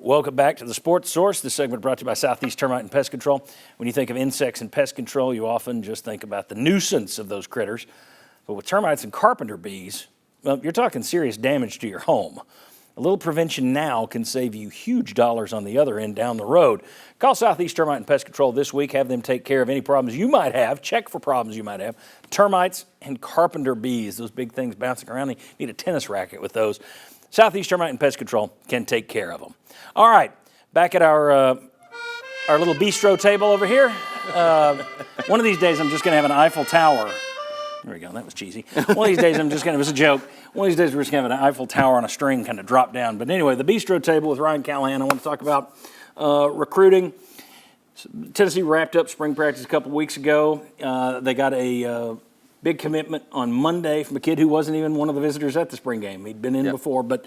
Welcome back to the Sports Source. This segment brought to you by Southeast Termite and Pest Control. When you think of insects and pest control, you often just think about the nuisance of those critters. But with termites and carpenter bees, well, you're talking serious damage to your home. A little prevention now can save you huge dollars on the other end down the road. Call Southeast Termite and Pest Control this week. Have them take care of any problems you might have. Check for problems you might have. Termites and carpenter bees, those big things bouncing around. You need a tennis racket with those. Southeast Termite and Pest Control can take care of them. All right, back at our little bistro table over here. One of these days I'm just going to have an Eiffel Tower. There we go, that was cheesy. One of these days it was a joke. One of these days we're just going to have an Eiffel Tower on a string kind of drop down. But anyway, the bistro table with Ryan Callahan. I want to talk about recruiting. Tennessee wrapped up spring practice a couple weeks ago. They got a big commitment on Monday from a kid who wasn't even one of the visitors at the spring game. He'd been in before, but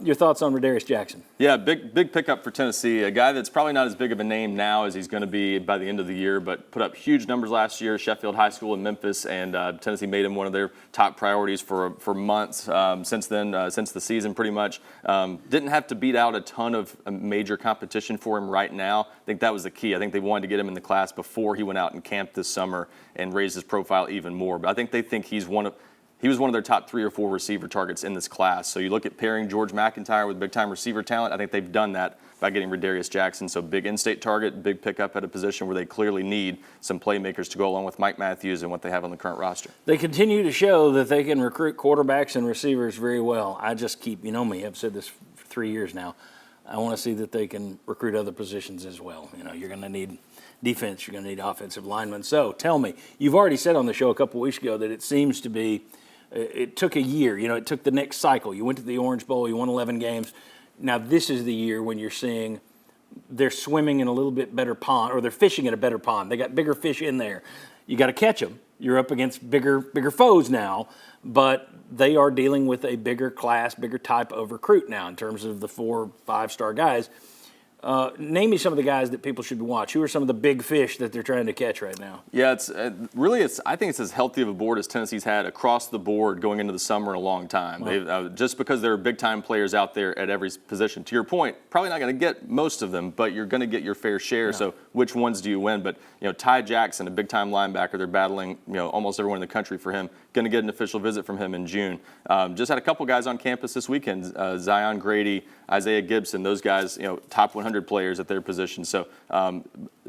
your thoughts on Radarius Jackson? Yeah, big pickup for Tennessee. A guy that's probably not as big of a name now as he's going to be by the end of the year, but put up huge numbers last year, Sheffield High School in Memphis, and Tennessee made him one of their top priorities for months since then, since the season pretty much. Didn't have to beat out a ton of major competition for him right now. I think that was the key. I think they wanted to get him in the class before he went out and camped this summer and raised his profile even more. But I think they think he was one of their top 3 or 4 receiver targets in this class. So you look at pairing George McIntyre with big-time receiver talent, I think they've done that by getting Radarius Jackson. So big in-state target, big pickup at a position where they clearly need some playmakers to go along with Mike Matthews and what they have on the current roster. They continue to show that they can recruit quarterbacks and receivers very well. I just keep, you know me, I've said this for 3 years now. I want to see that they can recruit other positions as well. You know, you're going to need defense, you're going to need offensive linemen. So tell me, you've already said on the show a couple weeks ago that it seems to be, it took a year. You know, it took the next cycle. You went to the Orange Bowl, you won 11 games. Now this is the year when you're seeing they're swimming in a little bit better pond, or they're fishing in a better pond. They got bigger fish in there. You got to catch them. You're up against bigger foes now, but they are dealing with a bigger class, bigger type of recruit now in terms of the 4 5-star guys. Name me some of the guys that people should watch. Who are some of the big fish that they're trying to catch right now? Yeah, I think it's as healthy of a board as Tennessee's had across the board going into the summer in a long time. Wow. Just because there are big-time players out there at every position. To your point, probably not going to get most of them, but you're going to get your fair share. Yeah. So which ones do you win? But Ty Jackson, a big-time linebacker, they're battling almost everyone in the country for him. Going to get an official visit from him in June. Just had a couple guys on campus this weekend. Zion Grady, Isaiah Gibson, those guys, top 100 players at their position. So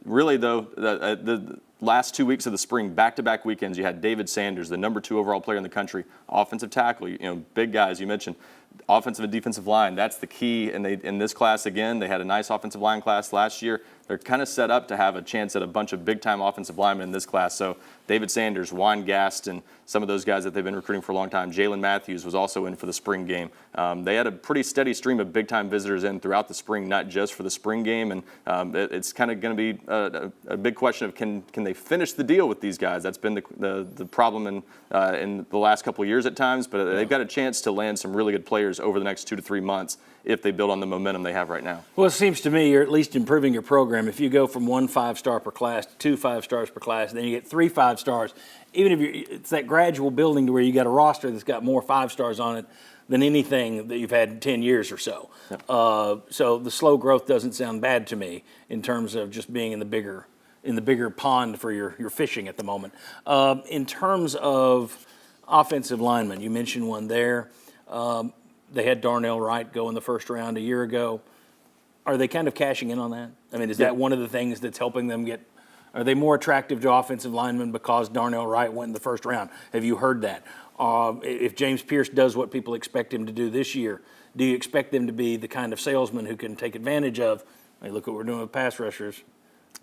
really, though, the last 2 weeks of the spring, back-to-back weekends, you had David Sanders, the number 2 overall player in the country, offensive tackle, big guys you mentioned. Offensive and defensive line, that's the key. And in this class, again, they had a nice offensive line class last year. They're kind of set up to have a chance at a bunch of big-time offensive linemen in this class. So David Sanders, Juan Gaston, some of those guys that they've been recruiting for a long time. Jalen Matthews was also in for the spring game. They had a pretty steady stream of big-time visitors in throughout the spring, not just for the spring game. And it's kind of going to be a big question of can they finish the deal with these guys? That's been the problem in the last couple of years at times. But they've got a chance to land some really good players over the next 2 to 3 months if they build on the momentum they have right now. Well, it seems to me you're at least improving your program. If you go from 1 5-star per class to 2 5-stars per class, then you get 3 5-stars. Even if it's that gradual building to where you got a roster that's got more 5-stars on it than anything that you've had in 10 years or so. Yep. So the slow growth doesn't sound bad to me in terms of just being in the bigger pond for your fishing at the moment. In terms of offensive linemen, you mentioned one there. They had Darnell Wright go in the first round a year ago. Are they kind of cashing in on that? I mean, is that one of the things that's helping them get – are they more attractive to offensive linemen because Darnell Wright went in the first round? Have you heard that? If James Pierce does what people expect him to do this year, do you expect them to be the kind of salesman who can take advantage of, hey, look what we're doing with pass rushers?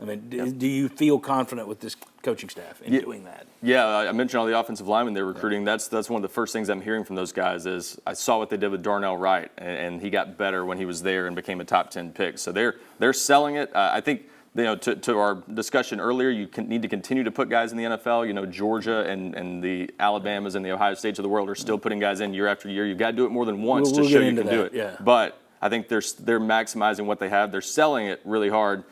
I mean, do you feel confident with this coaching staff in doing that? Yeah, I mentioned all the offensive linemen they're recruiting. That's one of the first things I'm hearing from those guys is I saw what they did with Darnell Wright, and he got better when he was there and became a top 10 pick. So they're selling it. I think to our discussion earlier, you need to continue to put guys in the NFL. Georgia and the Alabamas and the Ohio States of the world are still putting guys in year after year. You've got to do it more than once to show you can do it. Yeah. But I think they're maximizing what they have. They're selling it really hard.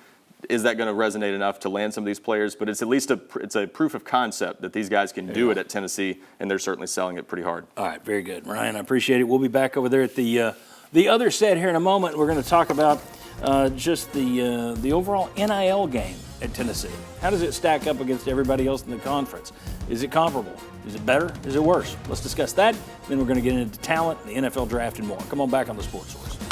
Is that going to resonate enough to land some of these players? But it's at least it's a proof of concept that these guys can do it at Tennessee, and they're certainly selling it pretty hard. All right, very good. Ryan, I appreciate it. We'll be back over there at the The other set here in a moment, we're going to talk about just the overall NIL game at Tennessee. How does it stack up against everybody else in the conference? Is it comparable? Is it better? Is it worse? Let's discuss that. Then we're going to get into talent, the NFL draft, and more. Come on back on the Sports Source.